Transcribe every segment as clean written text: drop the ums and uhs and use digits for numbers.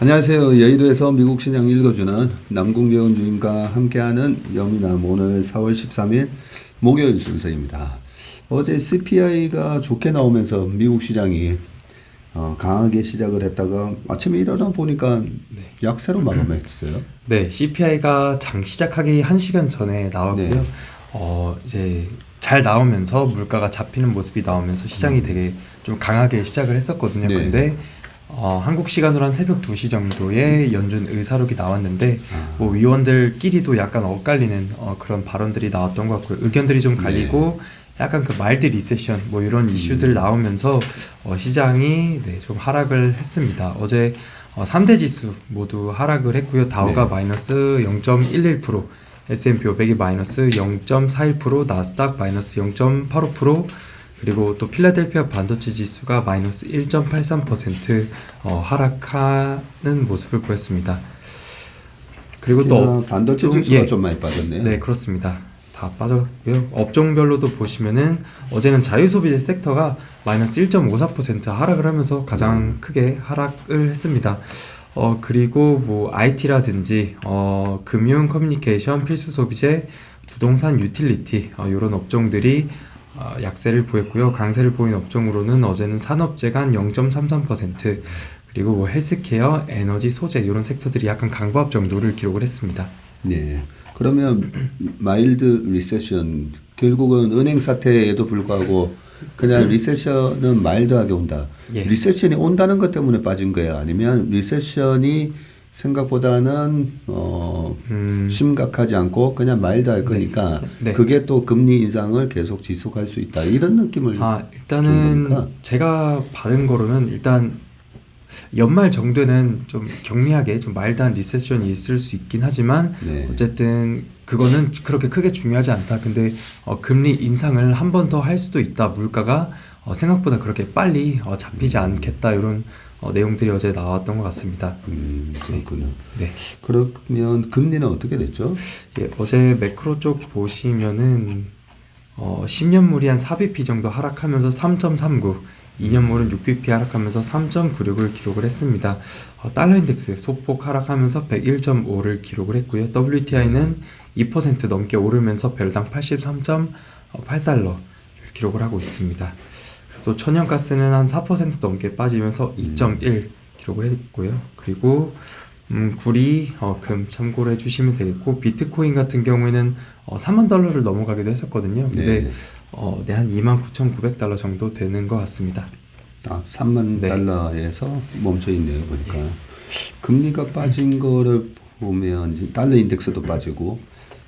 안녕하세요. 여의도에서 미국 시장 읽어주는 남궁재원 주임과 함께하는 영미남 오늘 4월 13일 목요일 순서입니다. 어제 CPI가 좋게 나오면서 미국 시장이 강하게 시작을 했다가 아침에 일어나 보니까 약세로 마감했어요. 네, CPI가 장 시작하기 1시간 전에 나왔고요. 네. 이제 잘 나오면서 물가가 잡히는 모습이 나오면서 시장이 되게 좀 강하게 시작을 했었거든요. 네. 근데 한국 시간으로 한 새벽 2시 정도에 연준 의사록이 나왔는데 뭐 위원들끼리도 약간 엇갈리는 그런 발언들이 나왔던 것 같고요. 의견들이 좀 갈리고 약간 그 마일드 리세션 뭐 이런 이슈들 나오면서 시장이 좀 하락을 했습니다. 어제 3대 지수 모두 하락을 했고요. 다우가 마이너스 0.11%, S&P 500이 마이너스 0.41%, 나스닥 마이너스 0.85%, 그리고 또 필라델피아 반도체 지수가 마이너스 1.83% 하락하는 모습을 보였습니다. 그리고 또 반도체 지수가 좀 많이 빠졌네요. 네, 그렇습니다. 다 빠졌고요. 업종별로도 보시면은 어제는 자유소비재 섹터가 마이너스 1.54% 하락을 하면서 가장 크게 하락을 했습니다. 그리고 뭐 IT라든지 금융 커뮤니케이션 필수 소비재 부동산 유틸리티 이런 업종들이 약세를 보였고요. 강세를 보인 업종으로는 어제는 산업재가 한 0.33%, 그리고 뭐 헬스케어, 에너지, 소재 이런 섹터들이 약간 강보합 정도를 기록을 했습니다. 네. 그러면 마일드 리세션 결국은 은행 사태에도 불구하고 그냥 리세션은 마일드하게 온다. 예. 리세션이 온다는 것 때문에 빠진 거예요? 아니면 리세션이 생각보다는 심각하지 않고 그냥 마일드할 거니까 그게 또 금리 인상을 계속 지속할 수 있다. 이런 느낌을 일단은 주니까. 제가 받은 거로는 일단 연말 정도는 좀 경미하게 좀 마일드한 리세션이 있을 수 있긴 하지만 어쨌든 그거는 그렇게 크게 중요하지 않다. 근데 금리 인상을 한 번 더 할 수도 있다. 물가가 생각보다 그렇게 빨리 잡히지 않겠다. 이런 내용들이 어제 나왔던 것 같습니다. 그렇군요. 네. 그러면 금리는 어떻게 됐죠? 예, 어제 매크로 쪽 보시면은 10년물이 한 4bp 정도 하락하면서 3.39, 2년물은 6bp 하락하면서 3.96을 기록을 했습니다. 달러 인덱스 소폭 하락하면서 101.5를 기록을 했고요. WTI는 2% 넘게 오르면서 배럴당 83.8달러를 기록을 하고 있습니다. 또 천연가스는 한 4% 넘게 빠지면서 2.1 기록을 했고요. 그리고 구리, 금 참고를 해주시면 되겠고, 비트코인 같은 경우에는 3만 달러를 넘어가기도 했었거든요. 근데 한 29,900달러 정도 되는 것 같습니다. 3만 달러에서 멈춰 있네요. 보니까 금리가 빠진 거를 보면 달러 인덱스도 빠지고,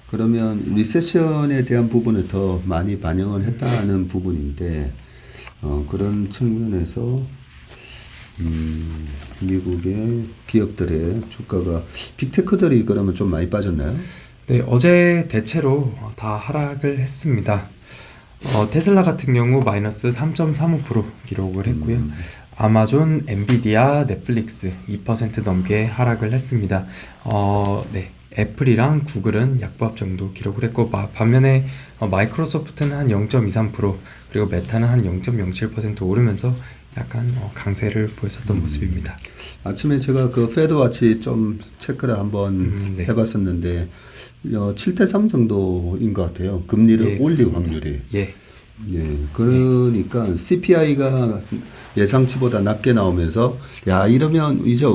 그러면 리세션에 대한 부분을 더 많이 반영을 했다는 부분인데, 그런 측면에서 미국의 기업들의 주가가 빅테크들이 그러면 좀 많이 빠졌나요? 네, 어제 대체로 다 하락을 했습니다. 테슬라 같은 경우 마이너스 3.35% 기록을 했고요. 아마존, 엔비디아, 넷플릭스 2% 넘게 하락을 했습니다. 애플이랑 구글은 약보합 정도 기록을 했고, 반면에 마이크로소프트는 한 0.23%, 그리고 메타는 한 0.07% 오르면서 약간 강세를 보였었던 모습입니다. 아침에 제가 그 페드와치 좀 체크를 한번 해봤었는데 7대3 정도인 것 같아요. 금리를 올릴 확률이. 그러니까 CPI가 예상치보다 낮게 나오면서 이러면 이제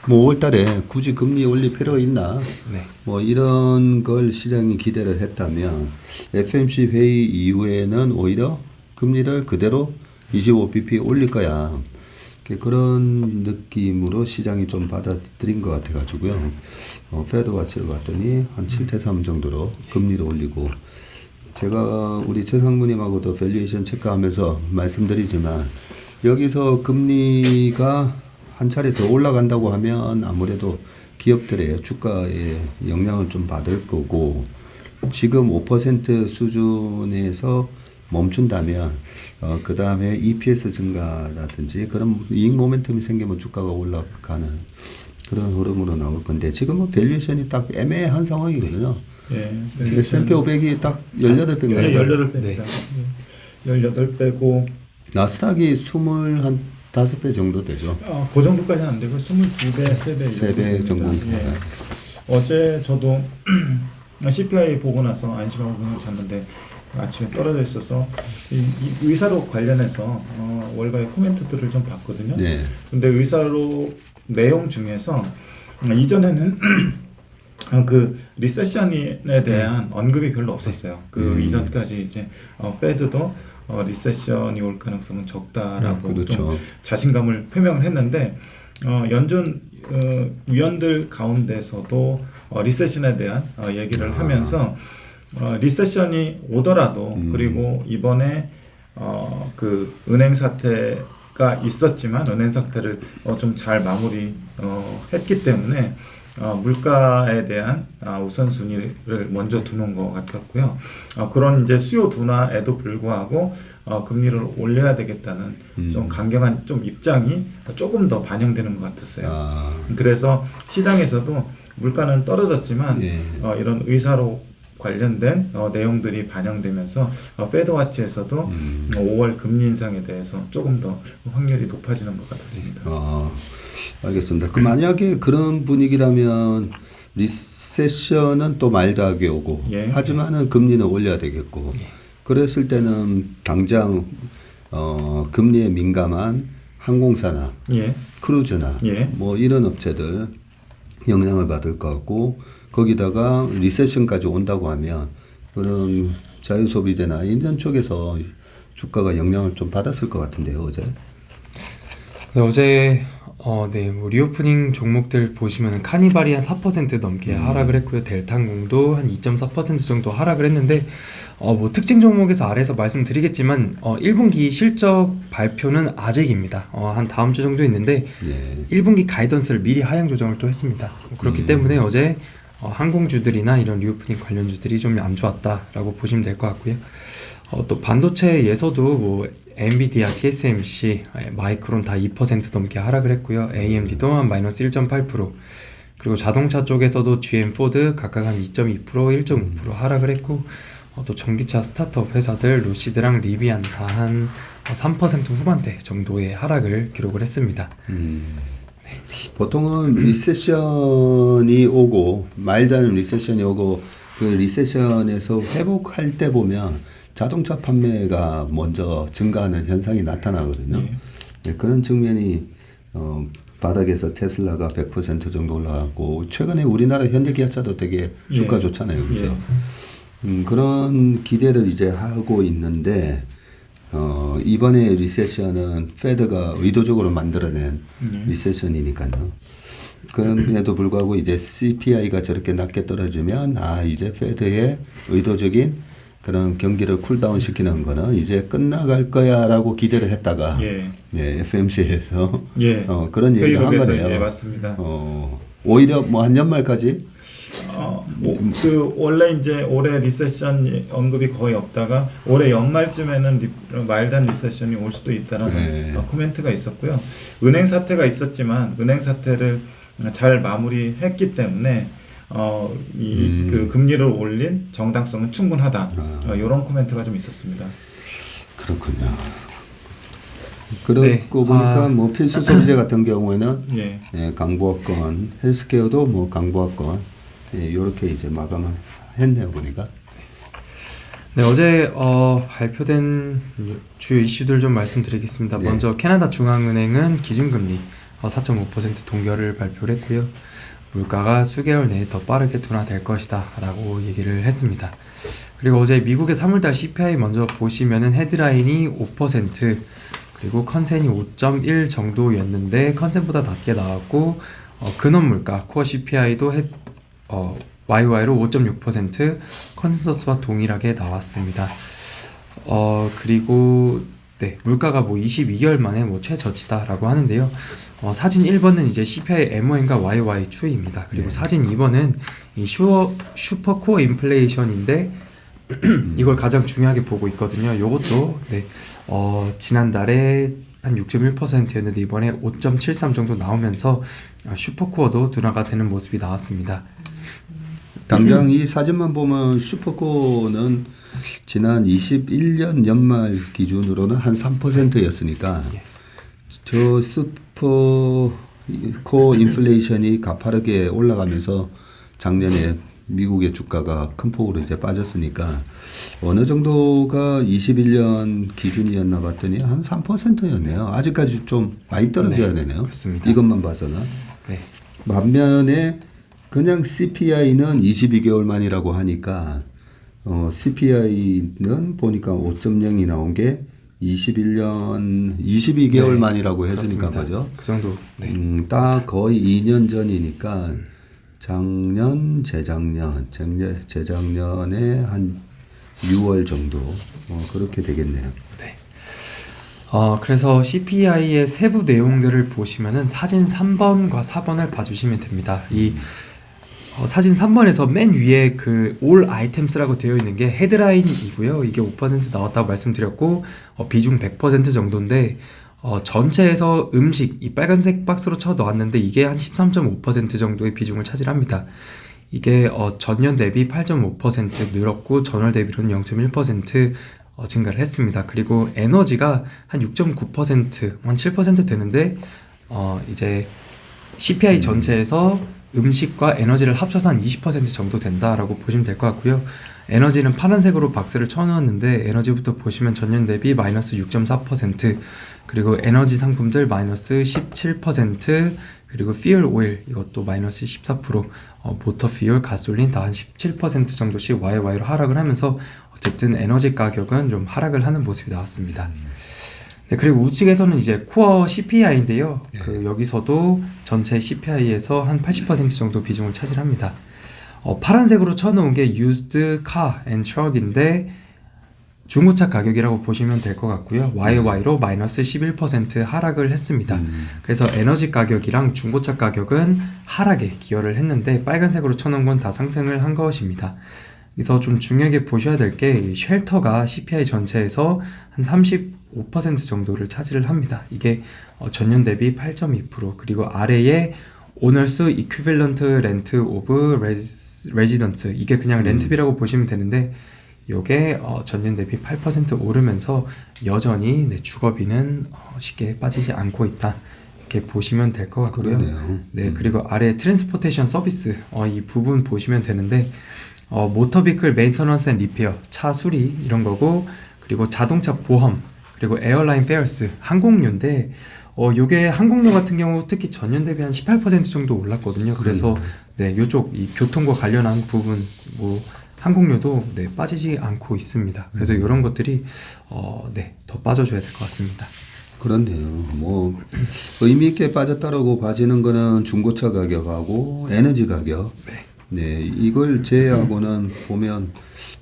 뭐 5월달에 굳이 금리 올릴 필요가 있나? 뭐 이런 걸 시장이 기대를 했다면 FMC 회의 이후에는 오히려 금리를 그대로 25bp 올릴 거야. 그런 느낌으로 시장이 좀 받아들인 것 같아가지고요. 페드와치를 봤더니 한 7대3 정도로 금리를 올리고, 제가 우리 최상무님하고도 밸류에이션 체크하면서 말씀드리지만 여기서 금리가 한 차례 더 올라간다고 하면 아무래도 기업들의 주가에 영향을 좀 받을 거고, 지금 5% 수준에서 멈춘다면 그 다음에 EPS 증가라든지 그런 이익 모멘텀이 생기면 주가가 올라가는 그런 흐름으로 나올 건데, 지금은 밸류에이션이 딱 애매한 상황이거든요. S&P 500이 딱 18배인가요? 18배입니다. 18배고 나스닥이 25 5배 정도 되죠. 그 정도까지는 안 되고 22배, 3배, 3배 정도. 예. 어제 저도 CPI 보고 나서 안심하고 그냥 잤는데 아침에 떨어져 있어서 이 의사로 관련해서 월가의 코멘트들을 좀 봤거든요. 네. 근데 의사로 내용 중에서 이전에는 그 리세션에 대한 언급이 별로 없었어요. 그 이전까지 이제 페드도 리세션이 올 가능성은 적다라고 그렇죠. 좀 자신감을 표명을 했는데 연준 위원들 가운데서도 리세션에 대한 얘기를 하면서 리세션이 오더라도 그리고 이번에 그 은행 사태가 있었지만 은행 사태를 좀 잘 마무리 했기 때문에 물가에 대한 우선순위를 먼저 두는 것 같았고요. 그런 이제 수요 둔화에도 불구하고 금리를 올려야 되겠다는 좀 강경한 좀 입장이 조금 더 반영되는 것 같았어요. 그래서 시장에서도 물가는 떨어졌지만 이런 의사로 관련된 내용들이 반영되면서 페드와치에서도 5월 금리 인상에 대해서 조금 더 확률이 높아지는 것 같았습니다. 알겠습니다. 그 만약에 그런 분위기라면 리세션은 또 마일드하게 오고 하지만은 금리는 올려야 되겠고 그랬을 때는 당장 금리에 민감한 항공사나 크루즈나 뭐 이런 업체들 영향을 받을 것 같고 거기다가 리세션까지 온다고 하면 그런 자유소비재나 이런 쪽에서 주가가 영향을 좀 받았을 것 같은데요, 어제. 네, 어제 뭐 리오프닝 종목들 보시면은 카니발이 한 4% 넘게 하락을 했고요. 델타항공도 한 2.4% 정도 하락을 했는데 뭐 특징 종목에서 아래에서 말씀드리겠지만 1분기 실적 발표는 아직입니다. 한 다음 주 정도 있는데 1분기 가이던스를 미리 하향 조정을 또 했습니다. 그렇기 때문에 어제 항공주들이나 이런 리오프닝 관련주들이 좀 안 좋았다라고 보시면 될 것 같고요. 또 반도체에서도 뭐 엔비디아, TSMC, 마이크론 다 2% 넘게 하락을 했고요. AMD도 한 마이너스 1.8%, 그리고 자동차 쪽에서도 GM, 포드 각각 한 2.2%, 1.5% 하락을 했고 또 전기차 스타트업 회사들 루시드랑 리비안 다 한 3% 후반대 정도의 하락을 기록을 했습니다. 보통은 리세션이 오고 마일드한 리세션이 오고 그 리세션에서 회복할 때 보면 자동차 판매가 먼저 증가하는 현상이 나타나거든요. 그런 측면이 바닥에서 테슬라가 100% 정도 올라가고 최근에 우리나라 현대기아차도 되게 주가 좋잖아요, 그렇죠? 그런 기대를 이제 하고 있는데 이번에 리세션은 페드가 의도적으로 만들어낸 리세션이니까요. 그럼에도 불구하고 이제 CPI가 저렇게 낮게 떨어지면 이제 페드의 의도적인 그런 경기를 쿨다운 시키는 거는 이제 끝나갈 거야라고 기대를 했다가 FMC에서 그런 얘기를 한 거네요. 맞습니다. 오히려 뭐 한 연말까지 그 원래 이제 올해 리세션 언급이 거의 없다가 올해 연말쯤에는 마일드한 리세션이 올 수도 있다는 코멘트가 있었고요. 은행 사태가 있었지만 은행 사태를 잘 마무리했기 때문에 그 금리를 올린 정당성은 충분하다. 이런 코멘트가 좀 있었습니다. 그렇군요. 그렇고 보니까 뭐 필수 소비재 같은 경우에는 강보합권, 헬스케어도 뭐 강보합권 이렇게 이제 마감을 했네요, 보니까. 네, 어제 발표된 주요 이슈들 좀 말씀드리겠습니다. 먼저 캐나다 중앙은행은 기준금리 4.5% 동결을 발표를 했고요. 물가가 수개월 내에 더 빠르게 둔화될 것이다 라고 얘기를 했습니다. 그리고 어제 미국의 3월달 CPI 먼저 보시면은 헤드라인이 5% 그리고 컨센이 5.1 정도였는데 컨센보다 낮게 나왔고 근원 물가 코어 CPI도 YY로 5.6% 컨센서스와 동일하게 나왔습니다. 그리고 물가가 뭐 22개월 만에 뭐 최저치다라고 하는데요. 사진 1번은 이제 CPI MON과 YY 추이입니다. 그리고 사진 2번은 이 슈퍼코어 인플레이션인데 이걸 가장 중요하게 보고 있거든요. 요것도 지난달에 한 6.1%였는데 이번에 5.73 정도 나오면서 슈퍼코어도 둔화가 되는 모습이 나왔습니다. 당장 이 사진만 보면 슈퍼코어는 지난 21년 연말 기준으로는 한 3%였으니까 저 슈퍼 코어 인플레이션이 가파르게 올라가면서 작년에 미국의 주가가 큰 폭으로 이제 빠졌으니까 어느 정도가 21년 기준이었나 봤더니 한 3%였네요. 아직까지 좀 많이 떨어져야 되네요. 맞습니다. 이것만 봐서는. 네. 반면에 그냥 CPI는 22개월 만이라고 하니까 CPI는 보니까 5.0이 나온 게 21년 22개월 네, 만이라고 했으니까 그렇습니다. 그죠? 그 정도. 네. 딱 거의 2년 전이니까 작년, 재작년에 한 6월 정도 그렇게 되겠네요. 네. 그래서 CPI의 세부 내용들을 보시면은 사진 3번과 4번을 봐주시면 됩니다. 이 사진 3번에서 맨 위에 그 all items라고 되어 있는 게 헤드라인이고요. 이게 5% 나왔다고 말씀드렸고 비중 100% 정도인데 전체에서 음식 이 빨간색 박스로 쳐 넣었는데 이게 한 13.5% 정도의 비중을 차지합니다. 이게 전년 대비 8.5% 늘었고 전월 대비로는 0.1% 증가를 했습니다. 그리고 에너지가 한 6.9%, 한 7% 되는데 이제 CPI 전체에서 음식과 에너지를 합쳐서 한 20% 정도 된다라고 보시면 될 것 같고요. 에너지는 파란색으로 박스를 쳐놓았는데 에너지부터 보시면 전년 대비 마이너스 6.4%, 그리고 에너지 상품들 마이너스 17%, 그리고 fuel oil 이것도 마이너스 14%, 모터 fuel, 가솔린 다 한 17% 정도씩 YY로 하락을 하면서 어쨌든 에너지 가격은 좀 하락을 하는 모습이 나왔습니다. 네, 그리고 우측에서는 이제 코어 CPI인데요. 여기서도 전체 CPI에서 한 80% 정도 비중을 차지합니다. 파란색으로 쳐놓은 게 used car and truck인데 중고차 가격이라고 보시면 될 것 같고요. YY로 마이너스 11% 하락을 했습니다. 그래서 에너지 가격이랑 중고차 가격은 하락에 기여를 했는데 빨간색으로 쳐놓은 건 다 상승을 한 것입니다. 그래서 좀 중요하게 보셔야 될 게 쉘터가 CPI 전체에서 한 35% 정도를 차지를 합니다. 이게 전년 대비 8.2%, 그리고 아래에 오너스 이퀴밸런트 렌트 오브 레지던스, 이게 그냥 렌트비라고 보시면 되는데 요게 전년 대비 8% 오르면서 여전히 주거비는 쉽게 빠지지 않고 있다, 이렇게 보시면 될 것 같고요. 그러네요. 네, 그리고 아래 트랜스포테이션 서비스 이 부분 보시면 되는데 모터 비클 메인터넌스 앤 리페어, 차 수리 이런 거고, 그리고 자동차 보험, 그리고 에어라인 페어스, 항공료인데 요게 항공료 같은 경우 특히 전년 대비 한 18% 정도 올랐거든요. 그래서 네, 요쪽 이 교통과 관련한 부분 뭐 항공료도 네, 빠지지 않고 있습니다. 그래서 이런 것들이 네, 더 빠져줘야 될 것 같습니다. 그렇네요. 뭐 의미 있게 빠졌다라고 봐지는 거는 중고차 가격하고 에너지 가격. 네, 이걸 제외하고는 보면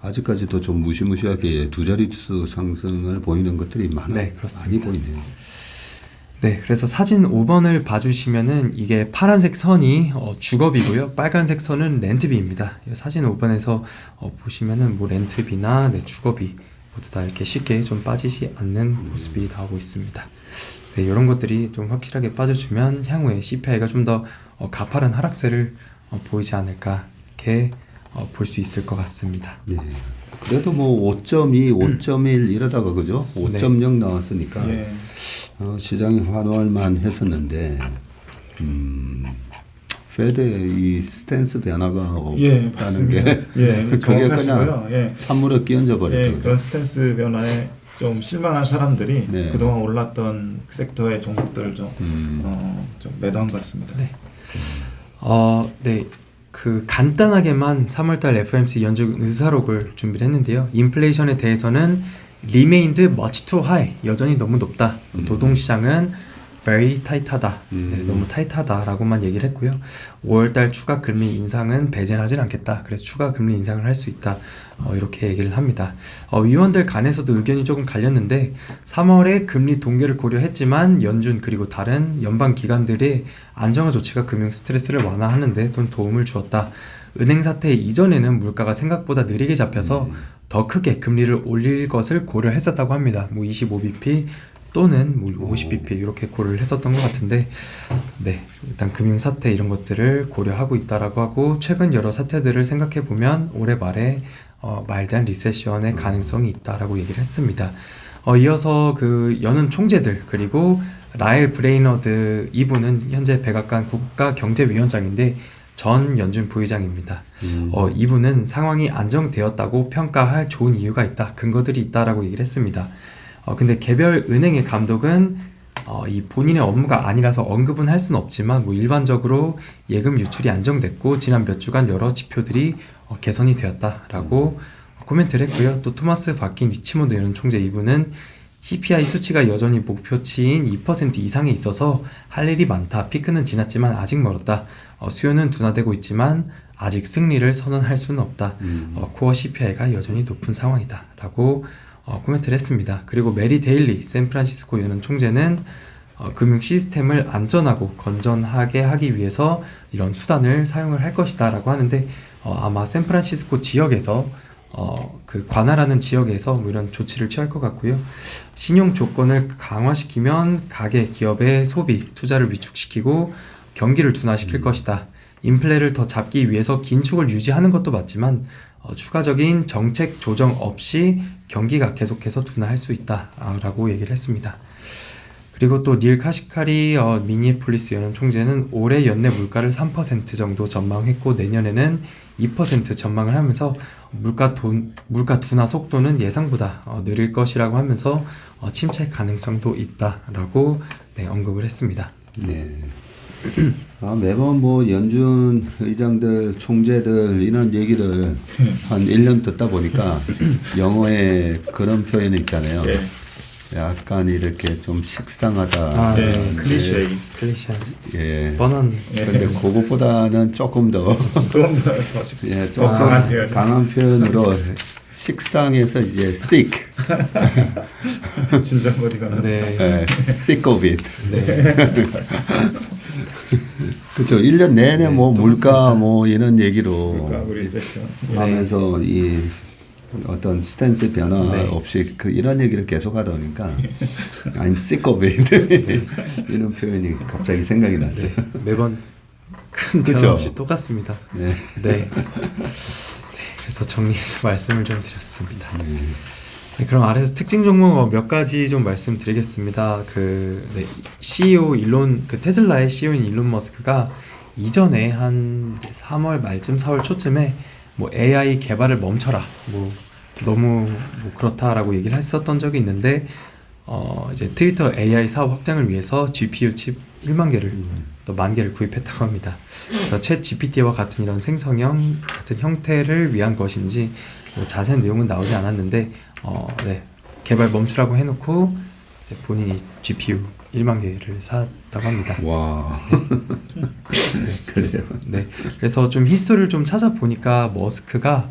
아직까지도 좀 무시무시하게 두 자릿수 상승을 보이는 것들이 네, 많이 보이네요. 네, 그래서 사진 5번을 봐주시면은 이게 파란색 선이 주거비고요. 빨간색 선은 렌트비입니다. 사진 5번에서 보시면은 뭐 렌트비나 주거비 모두 다 이렇게 쉽게 좀 빠지지 않는 모습이 나오고 있습니다. 네, 이런 것들이 좀 확실하게 빠져주면 향후에 CPI가 좀 더 가파른 하락세를 보이지 않을까, 이렇게 볼 수 있을 것 같습니다. 네. 그래도 뭐 5.2, 5.1 이러다가 그죠? 5.0 나왔으니까 시장이 환호할 했었는데 페드의 이 스탠스 변화가 없다는 게 그게 그냥 찬물에 끼얹어 버렸죠. 그런 스탠스 변화에 좀 실망한 사람들이 그동안 올랐던 섹터의 종목들을 좀 매도한 것 같습니다. 네. 네. 그 간단하게만 3월달 FOMC 연준 의사록을 준비를 했는데요. 인플레이션에 대해서는 remained much too high, 여전히 너무 높다. 노동시장은 very tight하다, 네, 너무 타이트하다라고만 얘기를 했고요. 5월달 추가 금리 인상은 배제하진 않겠다. 그래서 추가 금리 인상을 할 수 있다, 이렇게 얘기를 합니다. 위원들 간에서도 의견이 조금 갈렸는데 3월에 금리 동결을 고려했지만 연준 그리고 다른 연방 기관들의 안정화 조치가 금융 스트레스를 완화하는데 도움을 주었다. 은행 사태 이전에는 물가가 생각보다 느리게 잡혀서 더 크게 금리를 올릴 것을 고려했었다고 합니다. 뭐 25bp 또는 뭐 50bp 이렇게 고려를 했었던 것 같은데, 네, 일단 금융 사태 이런 것들을 고려하고 있다라고 하고, 최근 여러 사태들을 생각해 보면 올해 말에 말대한 리세션의 가능성이 있다라고 얘기를 했습니다. 이어서 그 연은 총재들 그리고 라엘 브레이너드 이분은 현재 백악관 국가경제위원장인데 전 연준 부의장입니다. 이분은 상황이 안정되었다고 평가할 좋은 이유가 있다, 근거들이 있다라고 얘기를 했습니다. 근데 개별 은행의 감독은 이 본인의 업무가 아니라서 언급은 할 수는 없지만 뭐 일반적으로 예금 유출이 안정됐고 지난 몇 주간 여러 지표들이 개선이 되었다라고 코멘트를 했고요. 또 토마스 바킨 리치몬드 연준 총재 이분은 CPI 수치가 여전히 목표치인 2% 이상에 있어서 할 일이 많다. 피크는 지났지만 아직 멀었다. 수요는 둔화되고 있지만 아직 승리를 선언할 수는 없다. 코어 CPI가 여전히 높은 상황이다. 라고 코멘트를 했습니다. 그리고 메리 데일리 샌프란시스코 연은 총재는 금융 시스템을 안전하고 건전하게 하기 위해서 이런 수단을 사용을 할 것이다 라고 하는데 아마 샌프란시스코 지역에서 그 관할하는 지역에서 뭐 이런 조치를 취할 것 같고요. 신용 조건을 강화시키면 가계, 기업의 소비, 투자를 위축시키고 경기를 둔화시킬 것이다. 인플레를 더 잡기 위해서 긴축을 유지하는 것도 맞지만 추가적인 정책 조정 없이 경기가 계속해서 둔화할 수 있다라고 얘기를 했습니다. 그리고 또 닐 카시카리 미니애폴리스 연은 총재는 올해 연내 물가를 3% 정도 전망했고 내년에는 2% 전망을 하면서 물가 둔화 속도는 예상보다 느릴 것이라고 하면서 침체 가능성도 있다라고 언급을 했습니다. 네. 매번 뭐 연준 의장들, 총재들 이런 얘기를 한 1년 듣다 보니까 영어에 그런 표현이 있잖아요. 네. 약간 이렇게 좀 식상하다. 클리셰. 예. 뻔한. 근데 그것보다는 조금 더 예, 조금 강한 표현으로 식상해서 이제 sick. 진정머리가 네. 예, sick of it. 네. 그렇죠. 1년 내내 네, 뭐 물가 똑같습니다. 뭐 이런 얘기로 물가 리세션. 하면서 이 어떤 스탠스 변화 네. 없이 이런 얘기를 계속 하다 보니까 I'm sick of it 이런 표현이 갑자기 생각이 났어요. 매번 큰 그쵸? 변화 없이 똑같습니다. 네. 네. 그래서 정리해서 말씀을 좀 드렸습니다. 네, 그럼 아래서 특징 종목 몇 가지 좀 말씀드리겠습니다. CEO 테슬라의 CEO인 일론 머스크가 이전에 한 3월 말쯤 4월 초쯤에 뭐 AI 개발을 멈춰라, 뭐 너무 뭐 그렇다라고 얘기를 했었던 적이 있는데 이제 트위터 AI 사업 확장을 위해서 GPU 칩 1만 개를 또 10,000개를 구입했다고 합니다. 그래서 챗 GPT와 같은 이런 생성형 같은 형태를 위한 것인지 뭐 자세한 내용은 나오지 않았는데 네, 개발 멈추라고 해놓고 이제 본인이 GPU 1만 개를 샀다고 합니다. 와. 그래요. 네, 그래서 좀 히스토리를 좀 찾아보니까 머스크가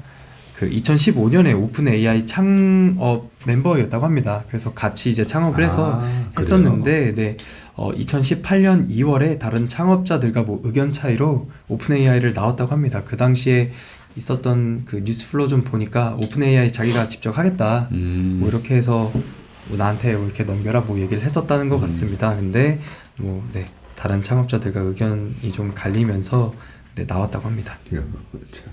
그 2015년에 오픈 AI 창업 멤버였다고 합니다. 그래서 같이 이제 창업을 해서 했었는데, 네, 2018년 2월에 다른 창업자들과 뭐 의견 차이로 오픈 AI를 나왔다고 합니다. 그 당시에 있었던 그 뉴스 플로우 좀 보니까 오픈 AI 자기가 직접 하겠다, 뭐 이렇게 해서 뭐 나한테 뭐 이렇게 넘겨라 뭐 얘기를 했었다는 것 같습니다. 근데 뭐 네, 다른 창업자들과 의견이 좀 갈리면서 네, 나왔다고 합니다. 그렇죠.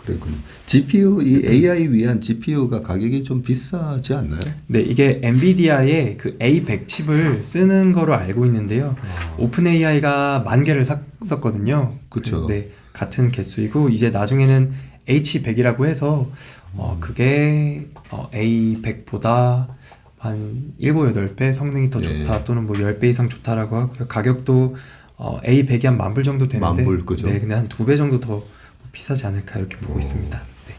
그랬군요. GPU 이 AI 위한 GPU가 가격이 좀 비싸지 않나요? 네, 이게 엔비디아의 그 A100 칩을 쓰는 거로 알고 있는데요. 오픈 AI가 10,000개를 샀었거든요. 그렇죠. 네, 같은 개수이고 이제 나중에는 H100이라고 해서 그게 A100보다 한 7, 8배 성능이 더 좋다, 또는 뭐 10배 이상 좋다라고 하고요. 가격도 A100이 한 10,000불 정도 되는데, 10,000불, 그죠? 네, 근데 한 2배 정도 더 비싸지 않을까 이렇게 보고 있습니다. 네.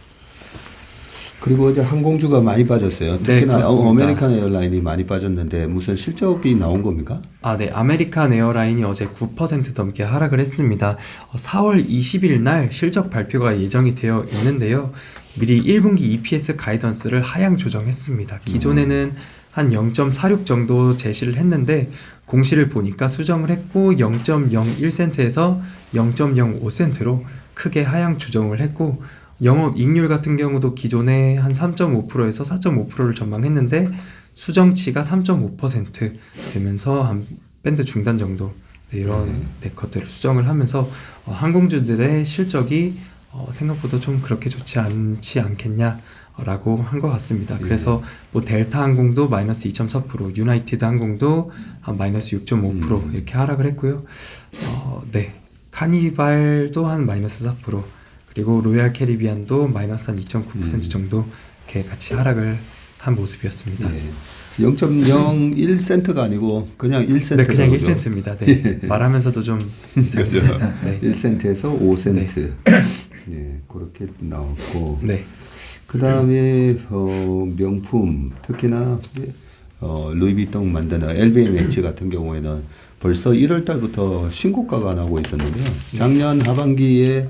그리고 이제 항공주가 많이 빠졌어요. 네, 특히나 그렇습니다. 아메리칸 에어라인이 많이 빠졌는데 무슨 실적이 나온 겁니까? 네. 아메리칸 에어라인이 어제 9% 넘게 하락을 했습니다. 4월 20일 날 실적 발표가 예정이 되어 있는데요. 미리 1분기 EPS 가이던스를 하향 조정했습니다. 기존에는 한 0.46 정도 제시를 했는데 공시를 보니까 수정을 했고 0.01센트에서 0.05센트로 크게 하향 조정을 했고, 영업이익률 같은 경우도 기존에 한 3.5%에서 4.5%를 전망했는데 수정치가 3.5% 되면서 한 밴드 중단 정도 이런 것들을 수정을 하면서 항공주들의 실적이 생각보다 좀 그렇게 좋지 않지 않겠냐라고 한 것 같습니다. 그래서 뭐 델타 항공도 마이너스 2.4%, 유나이티드 항공도 한 마이너스 6.5% 이렇게 하락을 했고요. 네, 카니발도 한 마이너스 4%, 그리고 로얄 캐리비안도 마이너스 한 2.9% 정도 이렇게 같이 하락을 한 모습이었습니다. 0.01센트가 아니고 그냥 1센트. 네, 그냥 1센트입니다. 네. 말하면서도 좀 이상했습니다. 네. 1센트에서 5센트. 네, 그렇게 나왔고. 네. 그 다음에 명품, 특히나 루이비통 만드는 LVMH 같은 경우에는 벌써 1월 달부터 신고가가 나오고 있었는데요. 작년 하반기에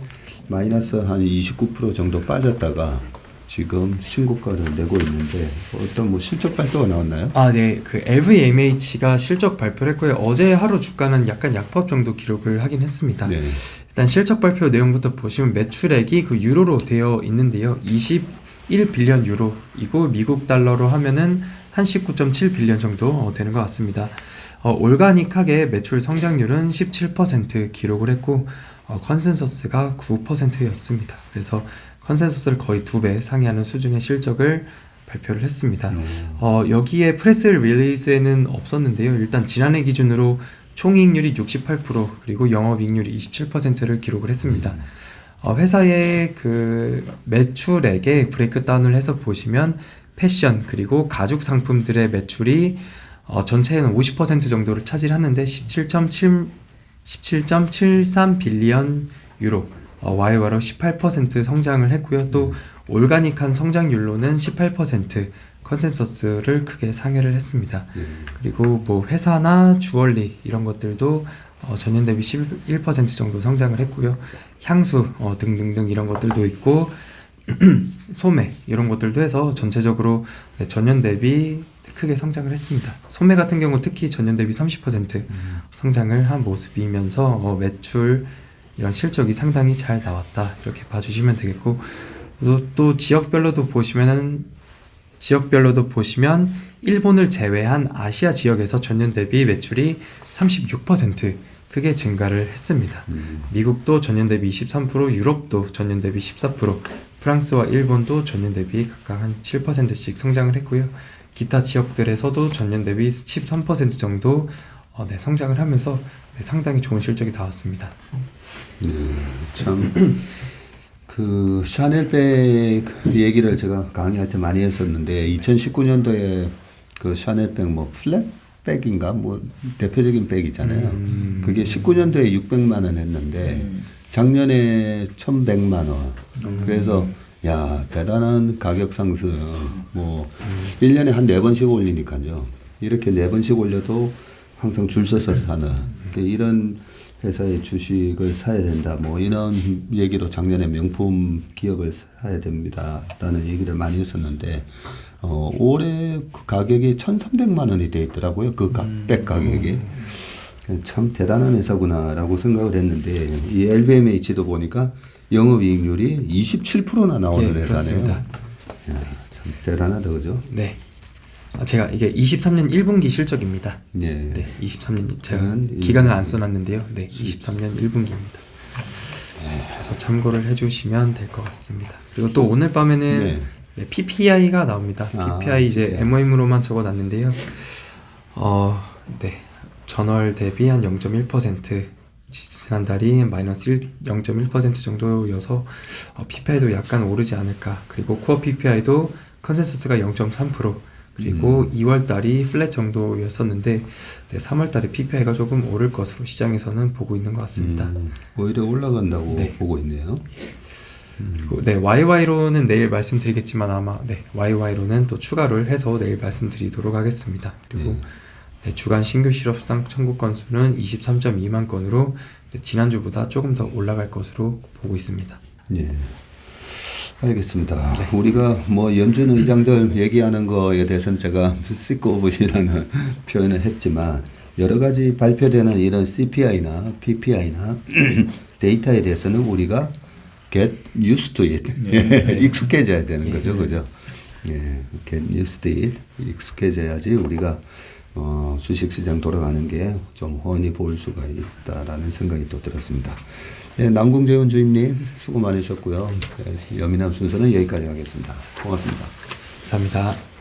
마이너스 한 29% 정도 빠졌다가 지금 신고가를 내고 있는데 어떤 뭐 실적 발표가 나왔나요? 네. 그 LVMH가 실적 발표를 했고요. 어제 하루 주가는 약간 약보합 정도 기록을 하긴 했습니다. 네. 일단 실적 발표 내용부터 보시면 매출액이 그 유로로 되어 있는데요. 21빌리언 유로이고 미국 달러로 하면은 한 19.7빌리언 정도 되는 것 같습니다. 올가닉하게 매출 성장률은 17% 기록을 했고 컨센서스가 9%였습니다. 그래서 컨센서스를 거의 2배 상회하는 수준의 실적을 발표를 했습니다. 여기에 프레스 릴리즈에는 없었는데요. 일단 지난해 기준으로 총이익률이 68% 그리고 영업이익률이 27%를 기록을 했습니다. 회사의 그 매출액의 브레이크다운을 해서 보시면 패션 그리고 가죽 상품들의 매출이 전체에는 50% 정도를 차지하는데 17.73빌리언 유로, YOY로 18% 성장을 했고요. 또 올가닉한 성장률로는 18% 컨센서스를 크게 상회를 했습니다. 그리고 뭐 회사나 주얼리 이런 것들도 전년 대비 11% 정도 성장을 했고요. 향수 등등등 이런 것들도 있고 소매 이런 것들도 해서 전체적으로 전년 대비 크게 성장을 했습니다. 소매 같은 경우 특히 전년 대비 30% 성장을 한 모습이면서 매출 이런 실적이 상당히 잘 나왔다 이렇게 봐주시면 되겠고, 또 지역별로도 보시면 일본을 제외한 아시아 지역에서 전년 대비 매출이 36% 크게 증가를 했습니다. 미국도 전년 대비 23%, 유럽도 전년 대비 14%, 프랑스와 일본도 전년 대비 각각 한 7%씩 성장을 했고요. 기타 지역들에서도 전년 대비 13% 정도 성장을 하면서 상당히 좋은 실적이 나왔습니다. 참 그 샤넬백 얘기를 제가 강의할 때 많이 했었는데 2019년도에 그 샤넬백 뭐 플랫백인가 뭐 대표적인 백 있잖아요. 그게 19년도에 600만 원 했는데 작년에 1,100만 원. 그래서 야 대단한 가격 상승. 뭐 1년에 한 4번씩 올리니까요. 이렇게 4번씩 올려도 항상 줄 서서 사는 이런 회사의 주식을 사야 된다. 뭐 이런 얘기로 작년에 명품 기업을 사야 됩니다. 라는 얘기를 많이 했었는데 올해 그 가격이 1,300만 원이 돼 있더라고요. 그 백 가격이. 참 대단한 회사구나라고 생각을 했는데 이 LVMH도 보니까 영업이익률이 27%나 나오는 회사네요. 그렇습니다. 야, 참 대단하다 그죠? 네. 제가 이게 23년 1분기 실적입니다. 네. 23년 제가 기간을 안 써놨는데요. 23년 1분기입니다. 그래서 참고를 해주시면 될 것 같습니다. 그리고 또 오늘 밤에는 PPI가 나옵니다. PPI 이제 MOM으로만 적어놨는데요. 전월 대비 한 0.1%, 지난달이 마이너스 0.1% 정도여서 PPI도 약간 오르지 않을까. 그리고 코어 PPI도 컨센서스가 0.3%, 그리고 2월 달이 플랫 정도였었는데 3월 달에 PPI가 조금 오를 것으로 시장에서는 보고 있는 것 같습니다. 오히려 올라간다고 보고 있네요. 그리고 YY로는 내일 말씀드리겠지만 아마 YY로는 또 추가를 해서 내일 말씀드리도록 하겠습니다. 그리고 주간 신규 실업상 청구 건수는 23.2만 건으로 지난주보다 조금 더 올라갈 것으로 보고 있습니다. 네. 알겠습니다. 우리가 뭐 연준 의장들 얘기하는 거에 대해서는 제가 시크오브시라는 표현을 했지만 여러 가지 발표되는 이런 CPI나 PPI나 데이터에 대해서는 우리가 get used to it. 익숙해져야 되는 거죠. 그죠? get used to it. 익숙해져야지 우리가 주식시장 돌아가는 게 좀 훤히 보일 수가 있다라는 생각이 또 들었습니다. 예, 남궁재훈 주임님 수고 많으셨고요. 예, 여미남 순서는 여기까지 하겠습니다. 고맙습니다. 감사합니다.